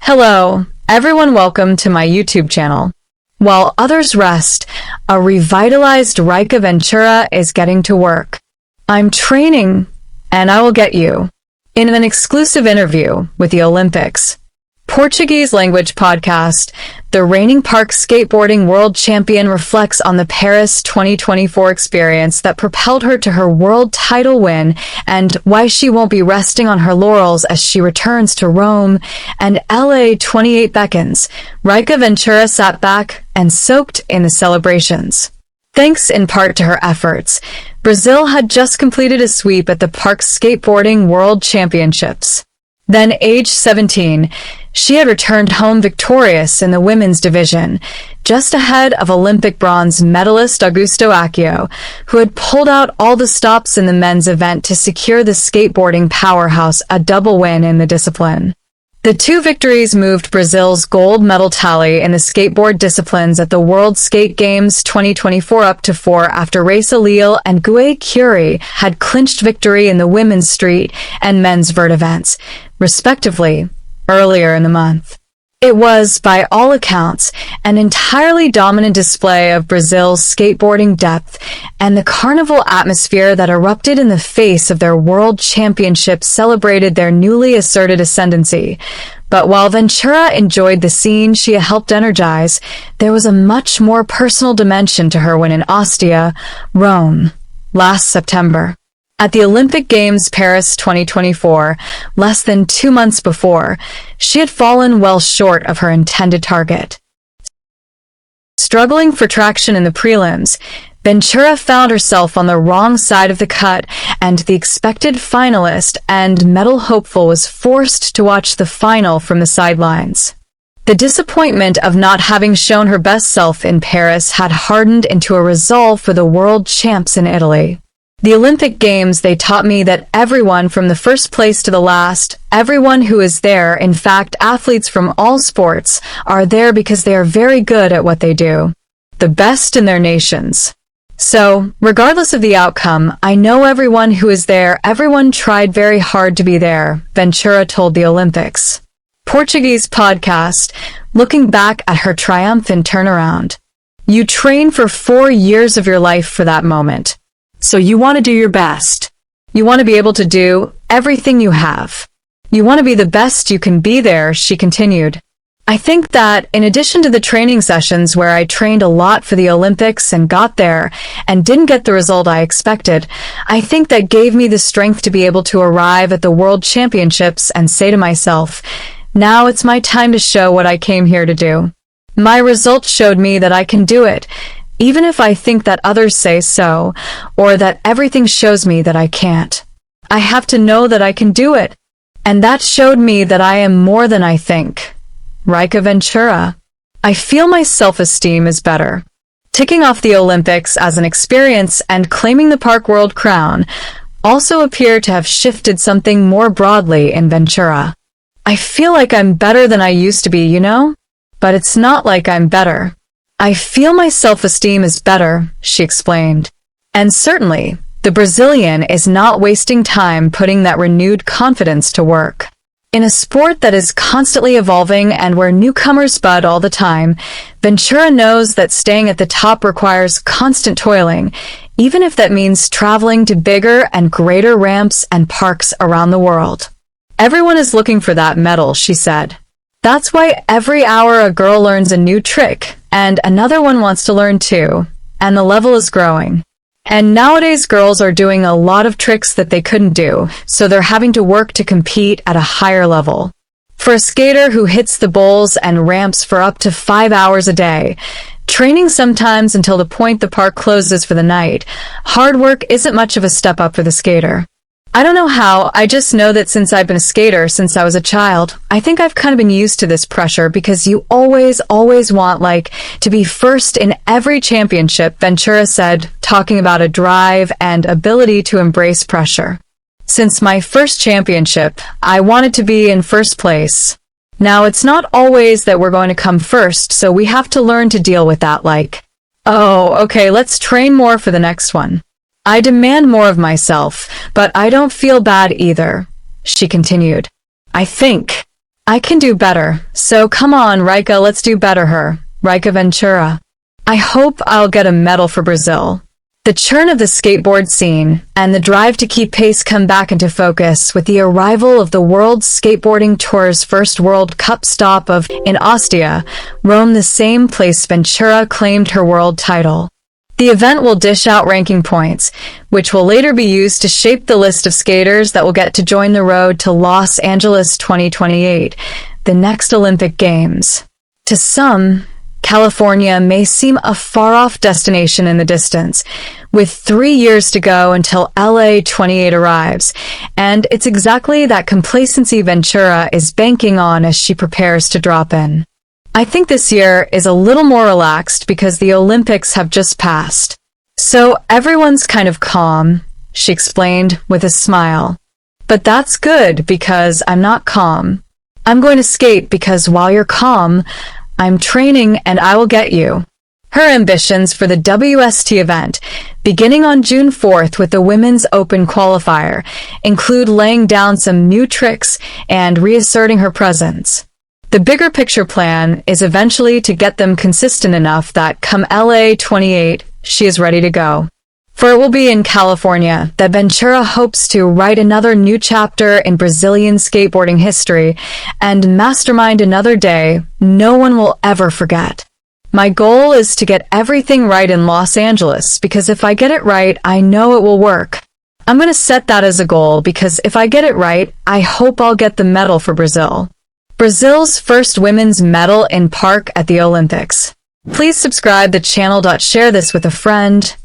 Hello, everyone, welcome to my YouTube channel. While others rest, a revitalized Raicca Ventura is getting to work. I'm training, and I will get you. In an exclusive interview with the Olympics, Portuguese-language podcast, the reigning park skateboarding world champion reflects on the Paris 2024 experience that propelled her to her world title win and why she won't be resting on her laurels as she returns to Rome and LA28 beckons. Raicca Ventura sat back and soaked in the celebrations. Thanks in part to her efforts, Brazil had just completed a sweep at the Park's Skateboarding World Championships. Then, aged 17, she had returned home victorious in the women's division, just ahead of Olympic bronze medalist Augusto Accio, who had pulled out all the stops in the men's event to secure the skateboarding powerhouse a double win in the discipline. The two victories moved Brazil's gold medal tally in the skateboard disciplines at the World Skate Games 2024 up to 4 after Raicca and Curie had clinched victory in the women's street and men's vert events, respectively, earlier in the month. It was, by all accounts, an entirely dominant display of Brazil's skateboarding depth and the carnival atmosphere that erupted in the face of their world championships celebrated their newly asserted ascendancy. But while Ventura enjoyed the scene she helped energize, there was a much more personal dimension to her win in Ostia, Rome, last September. At the Olympic Games Paris 2024, less than 2 months before, she had fallen well short of her intended target. Struggling for traction in the prelims, Ventura found herself on the wrong side of the cut, and the expected finalist and medal hopeful was forced to watch the final from the sidelines. The disappointment of not having shown her best self in Paris had hardened into a resolve for the world champs in Italy. The Olympic Games, they taught me that everyone from the first place to the last, everyone who is there, in fact, athletes from all sports, are there because they are very good at what they do. The best in their nations. So, regardless of the outcome, I know everyone who is there, everyone tried very hard to be there, Ventura told the Olympics. Portuguese podcast, looking back at her triumphant turnaround. You train for 4 years of your life for that moment. So you want to do your best. You want to be able to do everything you have. You want to be the best you can be there, she continued. I think that, in addition to the training sessions where I trained a lot for the Olympics and got there and didn't get the result I expected, I think that gave me the strength to be able to arrive at the World Championships and say to myself, now it's my time to show what I came here to do. My results showed me that I can do it, even if I think that others say so, or that everything shows me that I can't. I have to know that I can do it. And that showed me that I am more than I think. Raicca Ventura. I feel my self-esteem is better. Ticking off the Olympics as an experience and claiming the Park World crown also appear to have shifted something more broadly in Ventura. I feel like I'm better than I used to be, you know? But it's not like I'm better. I feel my self-esteem is better, she explained. And certainly, the Brazilian is not wasting time putting that renewed confidence to work. In a sport that is constantly evolving and where newcomers bud all the time, Ventura knows that staying at the top requires constant toiling, even if that means traveling to bigger and greater ramps and parks around the world. Everyone is looking for that medal, she said. That's why every hour a girl learns a new trick, and another one wants to learn too, and the level is growing. And nowadays girls are doing a lot of tricks that they couldn't do, so they're having to work to compete at a higher level. For a skater who hits the bowls and ramps for up to 5 hours a day, training sometimes until the point the park closes for the night, hard work isn't much of a step up for the skater. I don't know how, I just know that since I've been a skater since I was a child, I think I've kind of been used to this pressure because you always want, to be first in every championship, Ventura said, talking about a drive and ability to embrace pressure. Since my first championship, I wanted to be in first place. Now, it's not always that we're going to come first, so we have to learn to deal with that oh, okay, let's train more for the next one. I demand more of myself, but I don't feel bad either, she continued. I think I can do better. So come on, Raicca, let's do better her. Raicca Ventura. I hope I'll get a medal for Brazil. The churn of the skateboard scene and the drive to keep pace come back into focus with the arrival of the World Skateboarding Tour's first World Cup stop in Ostia, Rome, the same place Ventura claimed her world title. The event will dish out ranking points, which will later be used to shape the list of skaters that will get to join the road to Los Angeles 2028, the next Olympic Games. To some, California may seem a far-off destination in the distance, with 3 years to go until LA28 arrives, and it's exactly that complacency Ventura is banking on as she prepares to drop in. I think this year is a little more relaxed because the Olympics have just passed. So everyone's kind of calm, she explained with a smile. But that's good because I'm not calm. I'm going to skate because while you're calm, I'm training and I will get you. Her ambitions for the WST event, beginning on June 4th with the Women's Open qualifier, include laying down some new tricks and reasserting her presence. The bigger picture plan is eventually to get them consistent enough that come LA28, she is ready to go. For it will be in California that Ventura hopes to write another new chapter in Brazilian skateboarding history and mastermind another day no one will ever forget. My goal is to get everything right in Los Angeles because if I get it right, I know it will work. I'm going to set that as a goal because if I get it right, I hope I'll get the medal for Brazil. Brazil's first women's medal in park at the Olympics. Please subscribe the channel. Share this with a friend.